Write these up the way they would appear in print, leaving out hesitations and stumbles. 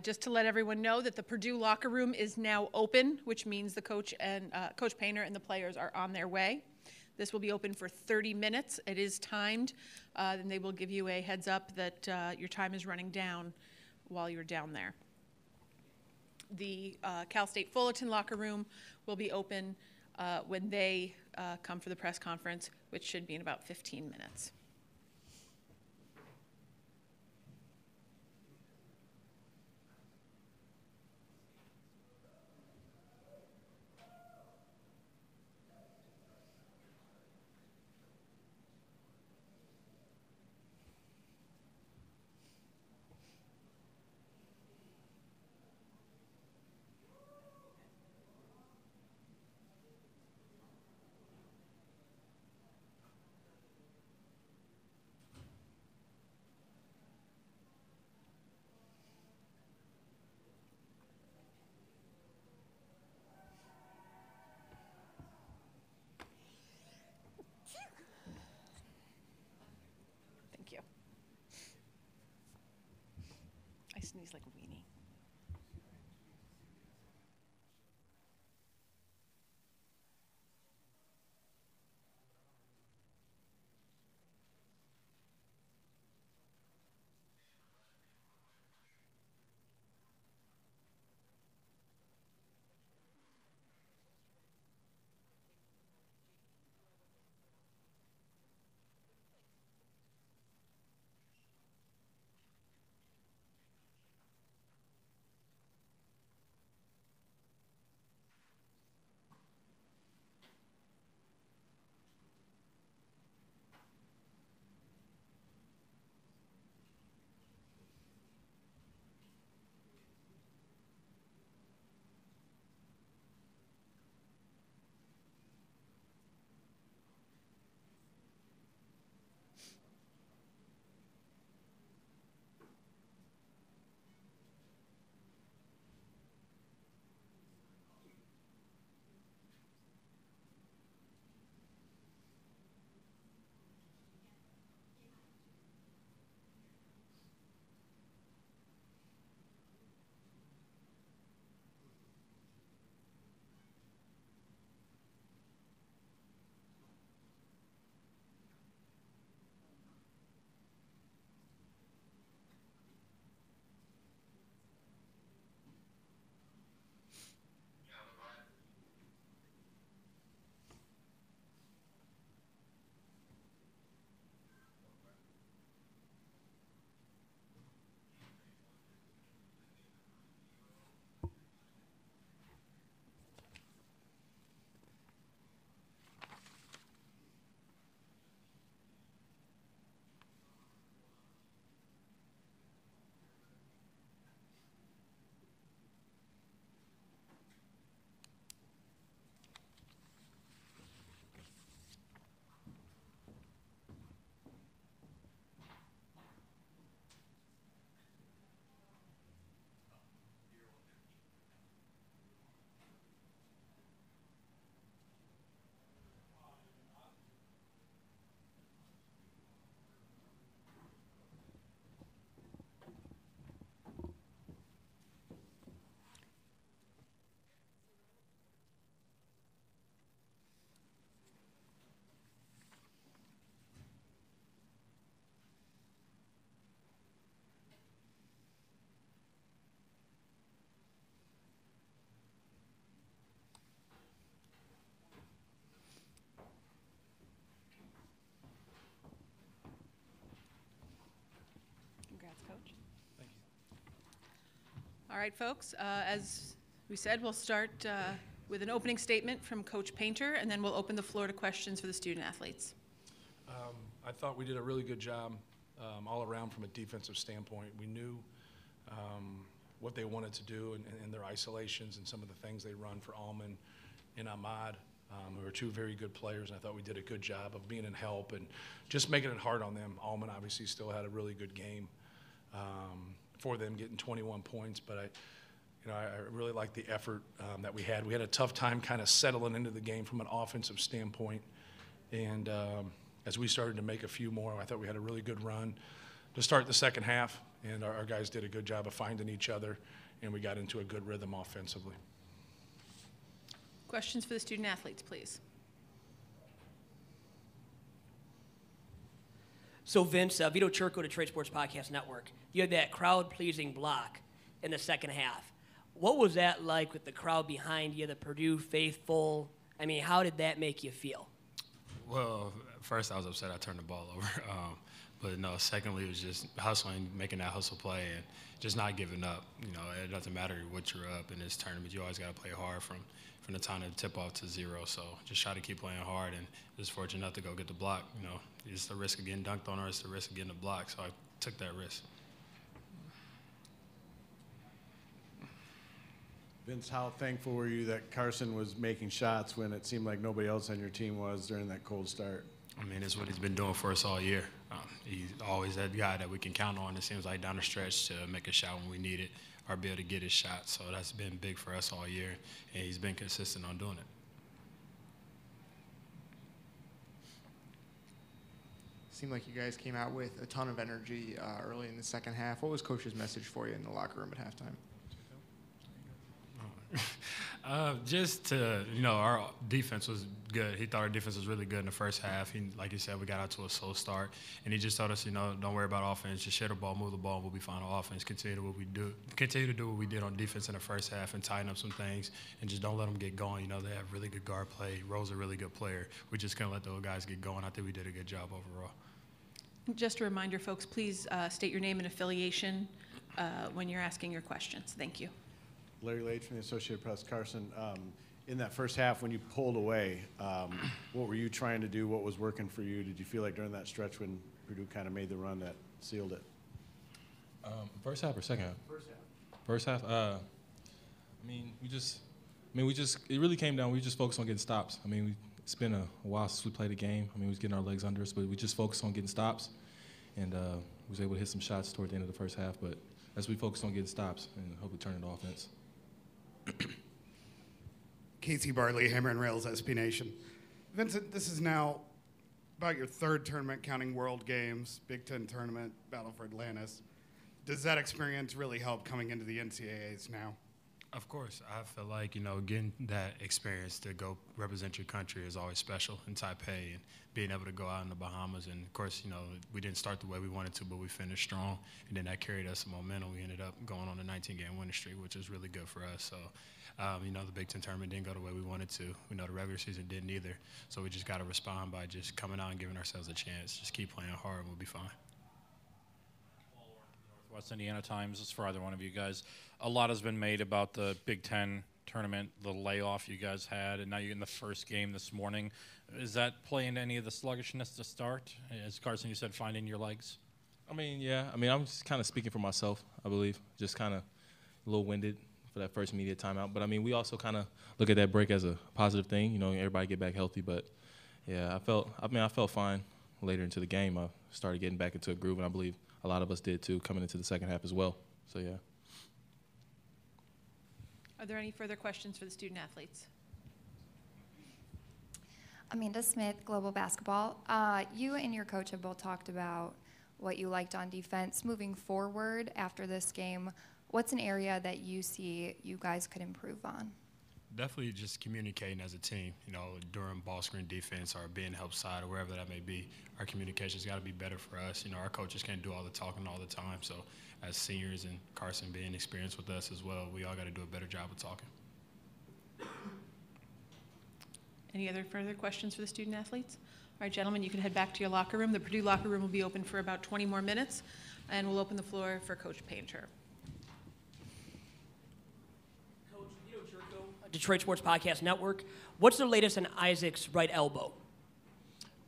Just to let everyone know that the Purdue locker room is now open, which means the coach and Coach Painter and the players are on their way. This will be open for 30 minutes. It is timed, and they will give you a heads up that your time is running down while you're down there. The Cal State Fullerton locker room will be open when they come for the press conference, which should be in about 15 minutes. Thank you. I sneeze like a weenie. Coach. Thank you. All right, folks, as we said, we'll start with an opening statement from Coach Painter, and then we'll open the floor to questions for the student athletes. I thought we did a really good job all around from a defensive standpoint. We knew what they wanted to do in their isolations and some of the things they run for Alman and Ahmad, who are two very good players, and I thought we did a good job of being in help and just making it hard on them. Alman obviously still had a really good game for them, getting 21 points, but I really like the effort that we had. We had a tough time kind of settling into the game from an offensive standpoint, and as we started to make a few more, I thought we had a really good run to start the second half, and our guys did a good job of finding each other, and we got into a good rhythm offensively. Questions for the student athletes, please. So Vince, Vito Churko, Detroit Sports Podcast Network, you had that crowd-pleasing block in the second half. What was that like with the crowd behind you, the Purdue faithful? I mean, how did that make you feel? Well, first I was upset I turned the ball over. But no, secondly, it was just hustling, making that hustle play, and just not giving up. You know, it doesn't matter what you're up in this tournament. You always got to play hard from the time of the tip-off to zero. So just try to keep playing hard, and just fortunate enough to go get the block. You know, it's the risk of getting dunked on or it's the risk of getting a block. So I took that risk. Vince, how thankful were you that Carson was making shots when it seemed like nobody else on your team was during that cold start? I mean, it's what he's been doing for us all year. He's always that guy that we can count on, it seems like, down the stretch to make a shot when we need it or be able to get his shot. So that's been big for us all year, and he's been consistent on doing it. Seemed like you guys came out with a ton of energy early in the second half. What was Coach's message for you in the locker room at halftime? Just to, you know, our defense was good. He thought our defense was really good in the first half. Like you said, we got out to a slow start. And he just told us, you know, don't worry about offense. Just share the ball, move the ball, we'll be fine on offense. Continue to do what we did on defense in the first half and tighten up some things. And just don't let them get going. You know, they have really good guard play. Rose's a really good player. We just couldn't let those guys get going. I think we did a good job overall. Just a reminder, folks, please state your name and affiliation when you're asking your questions. Thank you. Larry Lage from the Associated Press. Carson, in that first half when you pulled away, what were you trying to do? What was working for you? Did you feel like during that stretch when Purdue kind of made the run that sealed it? First half or second half? First half. First half. It really came down. We just focused on getting stops. I mean, it's been a while since we played a game. I mean, we was getting our legs under us, but we just focused on getting stops, and we was able to hit some shots toward the end of the first half. But as we focused on getting stops and hopefully turn it to offense. Casey Bartley, Hammer and Rails, SB Nation. Vincent, this is now about your third tournament, counting World Games, Big Ten tournament, Battle for Atlantis. Does that experience really help coming into the NCAAs now? Of course. I feel like, you know, getting that experience to go represent your country is always special in Taipei, and being able to go out in the Bahamas. And, of course, you know, we didn't start the way we wanted to, but we finished strong, and then that carried us some momentum. We ended up going on a 19-game winning streak, which is really good for us. So, you know, the Big Ten tournament didn't go the way we wanted to. We know the regular season didn't either. So we just got to respond by just coming out and giving ourselves a chance. Just keep playing hard, and we'll be fine. Northwest Indiana Times, this is for either one of you guys. A lot has been made about the Big Ten tournament, the layoff you guys had, and now you're in the first game this morning. Is that playing any of the sluggishness to start? As Carson, you said, finding your legs? I mean, yeah. I mean, I'm just kind of speaking for myself, I believe. Just kind of a little winded for that first media timeout. But, I mean, we also kind of look at that break as a positive thing, you know, everybody get back healthy. But, yeah, I felt fine later into the game. I started getting back into a groove, and I believe a lot of us did, too, coming into the second half as well. So, yeah. Are there any further questions for the student athletes? Amanda Smith, Global Basketball. You and your coach have both talked about what you liked on defense. Moving forward after this game, what's an area that you see you guys could improve on? Definitely just communicating as a team, you know, during ball screen defense or being help side or wherever that may be. Our communication's got to be better for us. You know, our coaches can't do all the talking all the time. So as seniors and Carson being experienced with us as well, we all got to do a better job of talking. Any other further questions for the student athletes? All right, gentlemen, you can head back to your locker room. The Purdue locker room will be open for about 20 more minutes, and we'll open the floor for Coach Painter. Coach Vito Churko, Detroit Sports Podcast Network. What's the latest on Isaac's right elbow?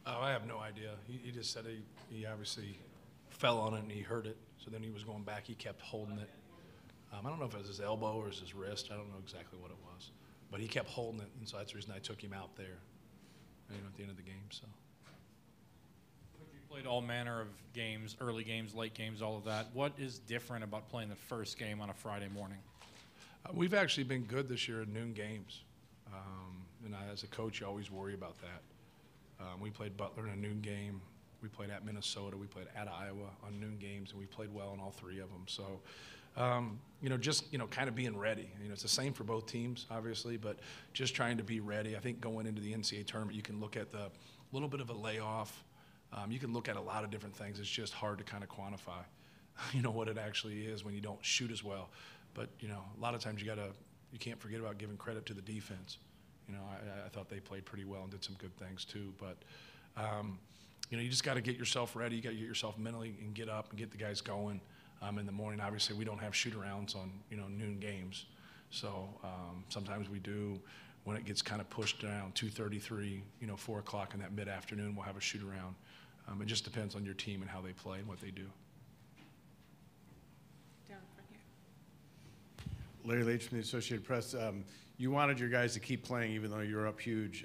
Oh, I have no idea. He just said he obviously fell on it and he hurt it. So then he was going back. He kept holding it. I don't know if it was his elbow or his wrist. I don't know exactly what it was. But he kept holding it, and so that's the reason I took him out there, you know, at the end of the game. So. You played all manner of games, early games, late games, all of that. What is different about playing the first game on a Friday morning? We've actually been good this year at noon games. And as a coach, you always worry about that. We played Butler in a noon game. We played at Minnesota. We played at Iowa on noon games, and we played well in all 3 of them. So, just, kind of being ready. It's the same for both teams, obviously, but just trying to be ready. I think going into the NCAA tournament, you can look at the little bit of a layoff. You can look at a lot of different things. It's just hard to kind of quantify, what it actually is when you don't shoot as well. But, a lot of times you can't forget about giving credit to the defense. I thought they played pretty well and did some good things too. But, you just got to get yourself ready. You got to get yourself mentally and get up and get the guys going in the morning. Obviously, we don't have shoot-arounds on, noon games. So sometimes we do. When it gets kind of pushed around 2:33, 4 o'clock in that mid-afternoon, we'll have a shoot-around. It just depends on your team and how they play and what they do. Down front here. Larry Leach from the Associated Press. You wanted your guys to keep playing even though you were up huge.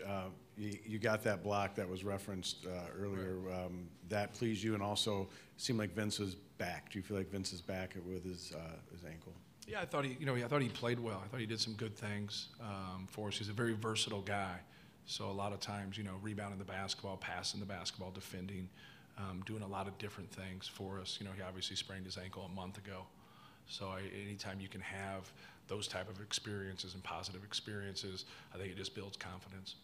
You got that block that was referenced earlier. Right. That pleased you, and also it seemed like Vince was back. Do you feel like Vince is back with his ankle? Yeah, I thought he played well. I thought he did some good things for us. He's a very versatile guy. So a lot of times, rebounding the basketball, passing the basketball, defending, doing a lot of different things for us. He obviously sprained his ankle a month ago. So anytime you can have those type of experiences and positive experiences, I think it just builds confidence.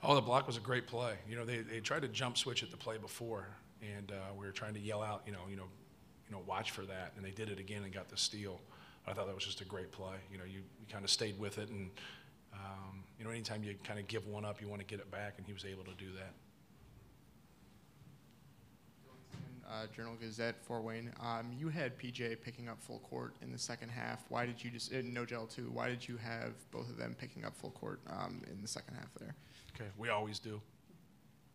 Oh, the block was a great play. They tried to jump switch at the play before, and we were trying to yell out, watch for that, and they did it again and got the steal. I thought that was just a great play. You kind of stayed with it, and anytime you kind of give one up, you want to get it back, and he was able to do that. Journal-Gazette, Fort Wayne. You had PJ picking up full court in the second half. Why did you no gel too? Why did you have both of them picking up full court in the second half there? Okay, we always do.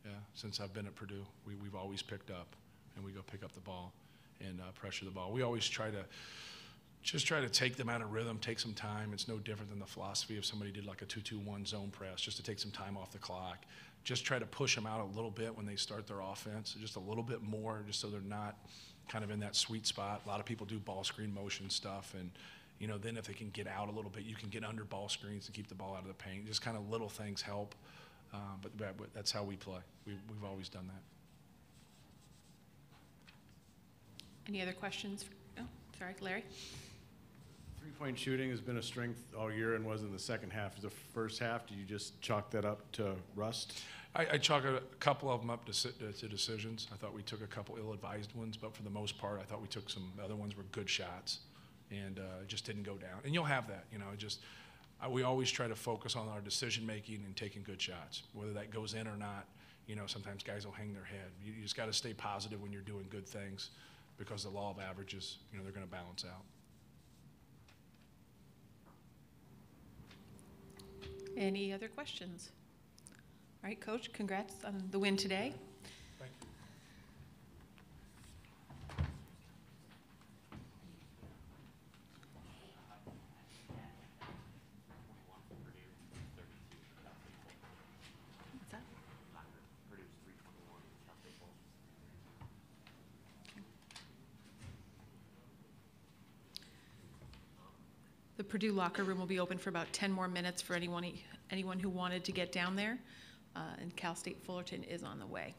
Yeah, since I've been at Purdue, we've always picked up, and we go pick up the ball and pressure the ball. We always try to take them out of rhythm, take some time. It's no different than the philosophy if somebody did like a 2-2-1 zone press, just to take some time off the clock. Just try to push them out a little bit when they start their offense, just a little bit more, just so they're not kind of in that sweet spot. A lot of people do ball screen motion stuff, and then if they can get out a little bit, you can get under ball screens to keep the ball out of the paint. Just kind of little things help, but that's how we play. We've always done that. Any other questions? Oh, sorry, Larry. Three-point shooting has been a strength all year and was in the second half. The first half, do you just chalk that up to rust? I chalk a couple of them up to decisions. I thought we took a couple ill-advised ones, but for the most part, I thought we took some other ones were good shots, and it just didn't go down. And you'll have that, we always try to focus on our decision-making and taking good shots. Whether that goes in or not, sometimes guys will hang their head. You just got to stay positive when you're doing good things, because the law of averages, they're going to balance out. Any other questions? All right, Coach, congrats on the win today. Thank you. What's that? The Purdue locker room will be open for about 10 more minutes for anyone who wanted to get down there, and Cal State Fullerton is on the way.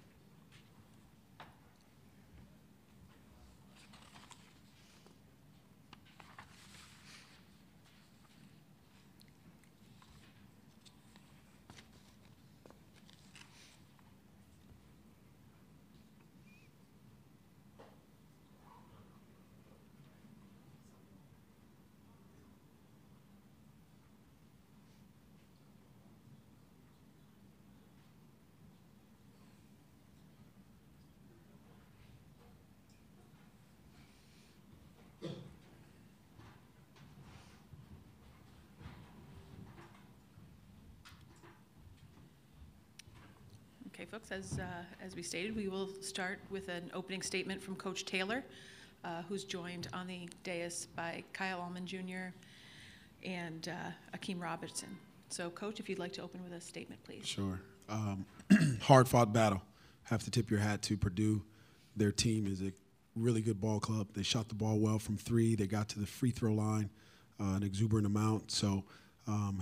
Okay, folks, as we stated, we will start with an opening statement from Coach Taylor, who's joined on the dais by Kyle Allman Jr. and Akeem Robertson. So, Coach, if you'd like to open with a statement, please. Sure. Hard-fought battle. Have to tip your hat to Purdue. Their team is a really good ball club. They shot the ball well from three. They got to the free throw line an exuberant amount. So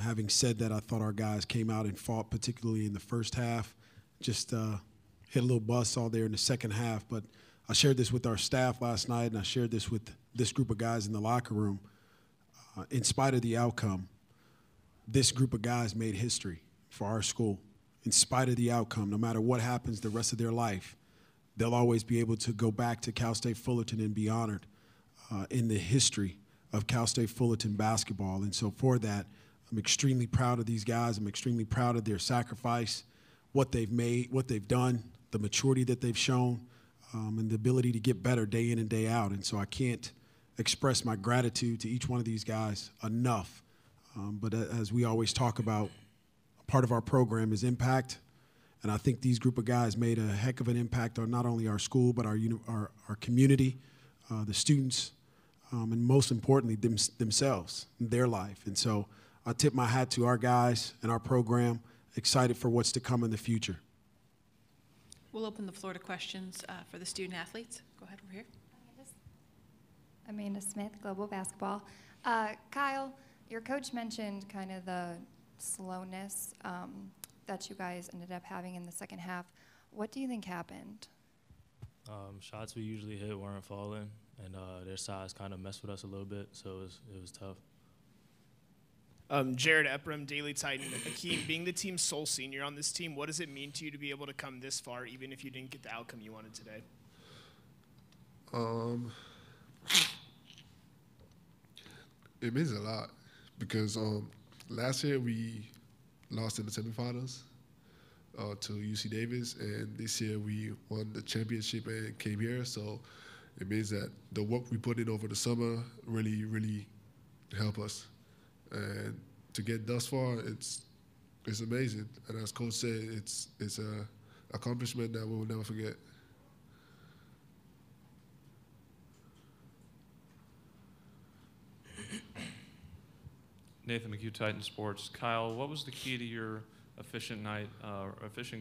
having said that, I thought our guys came out and fought, particularly in the first half, just hit a little buzz all there in the second half. But I shared this with our staff last night, and I shared this with this group of guys in the locker room. In spite of the outcome, this group of guys made history for our school. In spite of the outcome, no matter what happens the rest of their life, they'll always be able to go back to Cal State Fullerton and be honored in the history of Cal State Fullerton basketball. And so for that, I'm extremely proud of these guys. I'm extremely proud of their sacrifice, what they've made, what they've done, the maturity that they've shown, and the ability to get better day in and day out. And so I can't express my gratitude to each one of these guys enough. But as we always talk about, part of our program is impact. And I think these group of guys made a heck of an impact on not only our school, but our community, the students, and most importantly, themselves, their life. And so I tip my hat to our guys and our program, excited for what's to come in the future. We'll open the floor to questions for the student athletes. Go ahead over here. Amanda Smith, Global Basketball. Kyle, your coach mentioned kind of the slowness that you guys ended up having in the second half. What do you think happened? Shots we usually hit weren't falling, and their size kind of messed with us a little bit, so it was tough. Jared Epram, Daily Titan. Akeem, being the team's sole senior on this team, what does it mean to you to be able to come this far, even if you didn't get the outcome you wanted today? It means a lot because last year we lost in the semifinals to UC Davis, and this year we won the championship and came here. So it means that the work we put in over the summer really, really helped us. And to get thus far, it's amazing. And as Coach said, it's an accomplishment that we will never forget. Nathan McHugh, Titan Sports. Kyle, what was the key to your efficient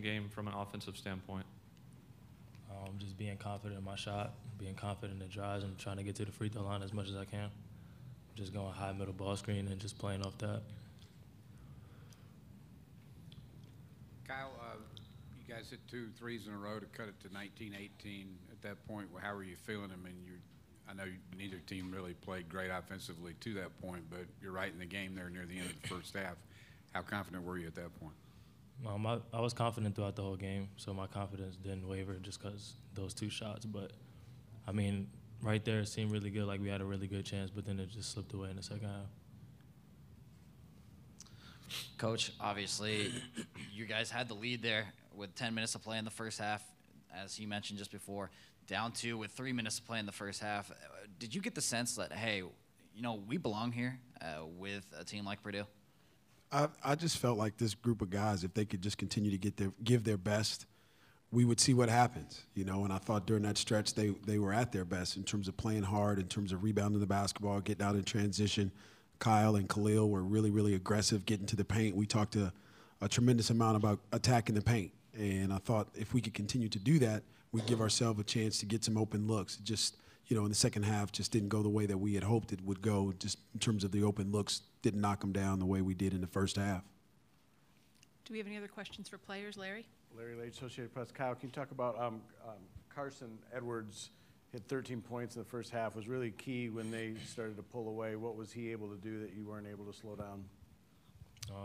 game from an offensive standpoint? Just being confident in my shot, being confident in the drives, and trying to get to the free throw line as much as I can. Just going high middle ball screen and just playing off that. Kyle, you guys hit 2 threes in a row to cut it to 19-18. At that point, how were you feeling? I mean, I know neither team really played great offensively to that point, but you're right in the game there near the end of the first half. How confident were you at that point? I was confident throughout the whole game, so my confidence didn't waver just because those 2 shots. But, I mean, right there it seemed really good, like we had a really good chance, but then it just slipped away in the second half. Coach, obviously, you guys had the lead there with 10 minutes to play in the first half, as you mentioned just before. Down 2 with 3 minutes to play in the first half. Did you get the sense that, hey, we belong here with a team like Purdue? I just felt like this group of guys, if they could just continue to give their best, we would see what happens, And I thought during that stretch they were at their best in terms of playing hard, in terms of rebounding the basketball, getting out in transition. Kyle and Khalil were really, really aggressive, getting to the paint. We talked a tremendous amount about attacking the paint, and I thought if we could continue to do that, we'd give ourselves a chance to get some open looks. Just, in the second half, just didn't go the way that we had hoped it would go, just in terms of the open looks, didn't knock them down the way we did in the first half. Do we have any other questions for players, Larry? Larry Lage, Associated Press. Kyle, can you talk about Carson Edwards hit 13 points in the first half, was really key when they started to pull away. What was he able to do that you weren't able to slow down?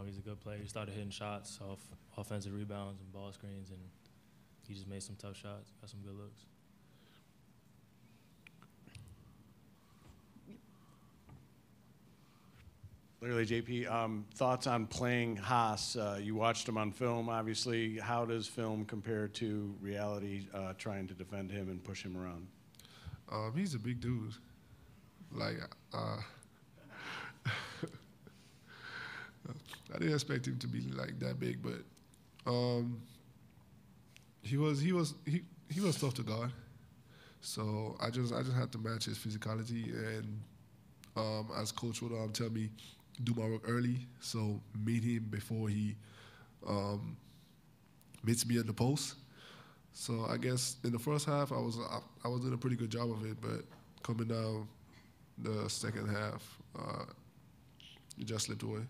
He's a good player. He started hitting shots off offensive rebounds and ball screens, and he just made some tough shots, got some good looks. Larry, JP, thoughts on playing Haas? You watched him on film, obviously. How does film compare to reality, trying to defend him and push him around? He's a big dude. I didn't expect him to be like that big, but he was tough to guard. So I just had to match his physicality, and as Coach would tell me, do my work early. So meet him before he meets me at the post. So I guess in the first half I was doing a pretty good job of it, but coming down the second half, it just slipped away.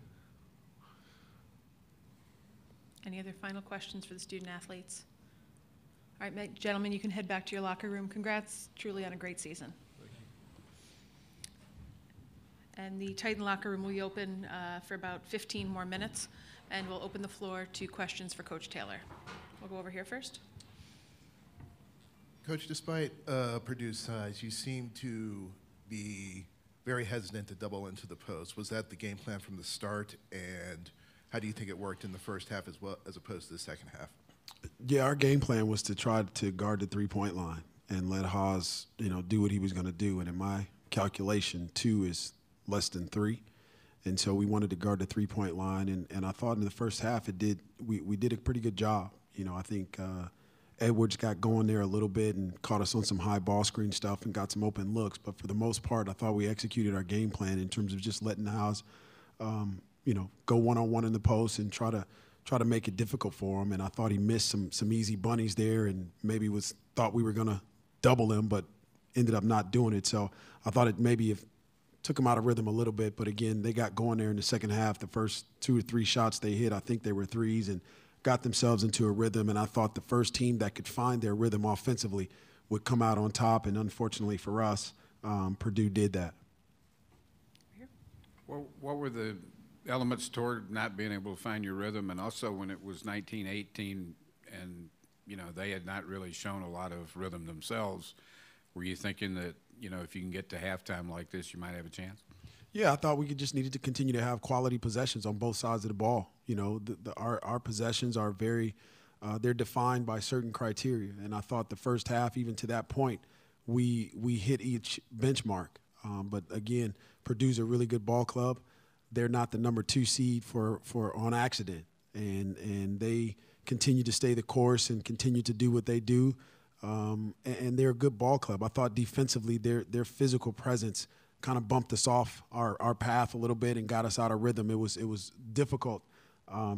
Any other final questions for the student athletes? All right, gentlemen, you can head back to your locker room. Congrats truly on a great season. And the Titan locker room will be open for about 15 more minutes, and we'll open the floor to questions for Coach Taylor. We'll go over here first. Coach, despite Purdue's size, you seem to be very hesitant to double into the post. Was that the game plan from the start, and how do you think it worked in the first half as well as opposed to the second half? Yeah, our game plan was to try to guard the three-point line and let Haas, do what he was going to do. And in my calculation, 2 is less than 3. And so we wanted to guard the three-point line. And I thought in the first half we did a pretty good job. I think Edwards got going there a little bit and caught us on some high ball screen stuff and got some open looks. But for the most part, I thought we executed our game plan in terms of just letting Haas, go one-on-one in the post and try to make it difficult for him. And I thought he missed some easy bunnies there and maybe thought we were going to double him, but ended up not doing it. So I thought it maybe took him out of rhythm a little bit. But again, they got going there in the second half. The first 2 or 3 shots they hit, I think they were threes, and got themselves into a rhythm. And I thought the first team that could find their rhythm offensively would come out on top. And unfortunately for us, Purdue did that. Well, what were the elements toward not being able to find your rhythm? And also when it was 1918 and, they had not really shown a lot of rhythm themselves, were you thinking that, if you can get to halftime like this, you might have a chance? Yeah, I thought we just needed to continue to have quality possessions on both sides of the ball. Our possessions are very they're defined by certain criteria. And I thought the first half, even to that point, we hit each benchmark. But again, Purdue's a really good ball club. They're not the number 2 seed for on accident, and they continue to stay the course and continue to do what they do. And they're a good ball club. I thought defensively their physical presence kind of bumped us off our path a little bit and got us out of rhythm. It was difficult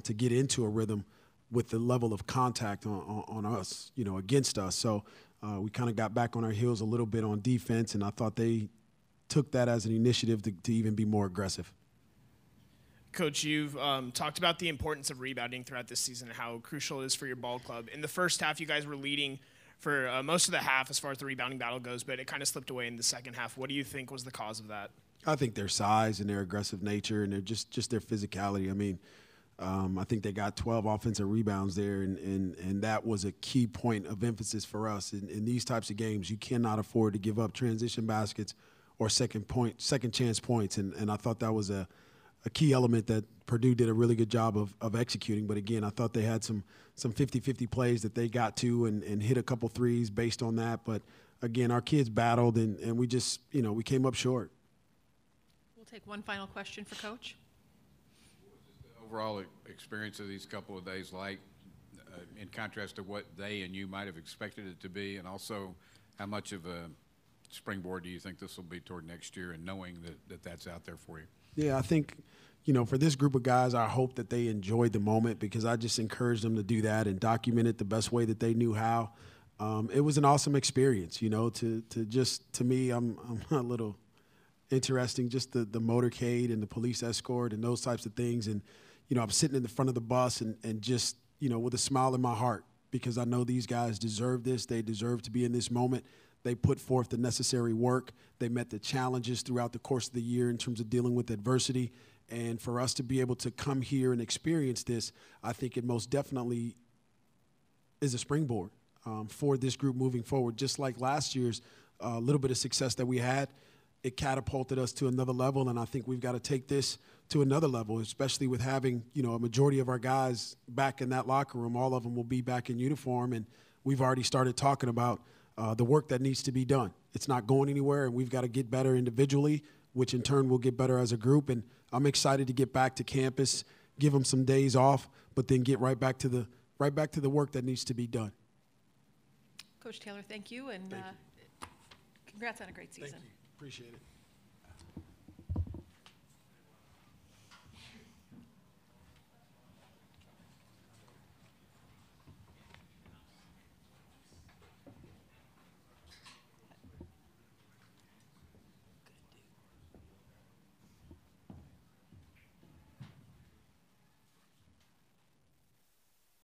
to get into a rhythm with the level of contact on us, against us. So we kind of got back on our heels a little bit on defense, and I thought they took that as an initiative to even be more aggressive. Coach, you've talked about the importance of rebounding throughout this season and how crucial it is for your ball club. In the first half, you guys were leading for most of the half as far as the rebounding battle goes, but it kind of slipped away in the second half. What do you think was the cause of that? I think their size and their aggressive nature and their just their physicality. I mean, I think they got 12 offensive rebounds there, and that was a key point of emphasis for us. In these types of games, you cannot afford to give up transition baskets or second chance points, and I thought that was a key element that Purdue did a really good job of executing. But again, I thought they had some 50-50 plays that they got to and hit a couple threes based on that. But again, our kids battled and we just, we came up short. We'll take one final question for Coach. What was the overall experience of these couple of days like, in contrast to what they and you might have expected it to be? And also, how much of a springboard do you think this will be toward next year, and knowing that that's out there for you? Yeah, I think, for this group of guys, I hope that they enjoyed the moment, because I just encouraged them to do that and document it the best way that they knew how. It was an awesome experience, to me, I'm a little interesting, just the motorcade and the police escort and those types of things. And, I'm sitting in the front of the bus and just, with a smile in my heart, because I know these guys deserve this. They deserve to be in this moment. They put forth the necessary work. They met the challenges throughout the course of the year in terms of dealing with adversity. And for us to be able to come here and experience this, I think it most definitely is a springboard for this group moving forward. Just like last year's little bit of success that we had, it catapulted us to another level. And I think we've got to take this to another level, especially with having, a majority of our guys back in that locker room. All of them will be back in uniform. And we've already started talking about the work that needs to be done. It's not going anywhere, and we've got to get better individually, which in turn will get better as a group. And I'm excited to get back to campus, give them some days off, but then get right back to the work that needs to be done. Coach Taylor, thank you, and congrats on a great season. Thank you. Appreciate it.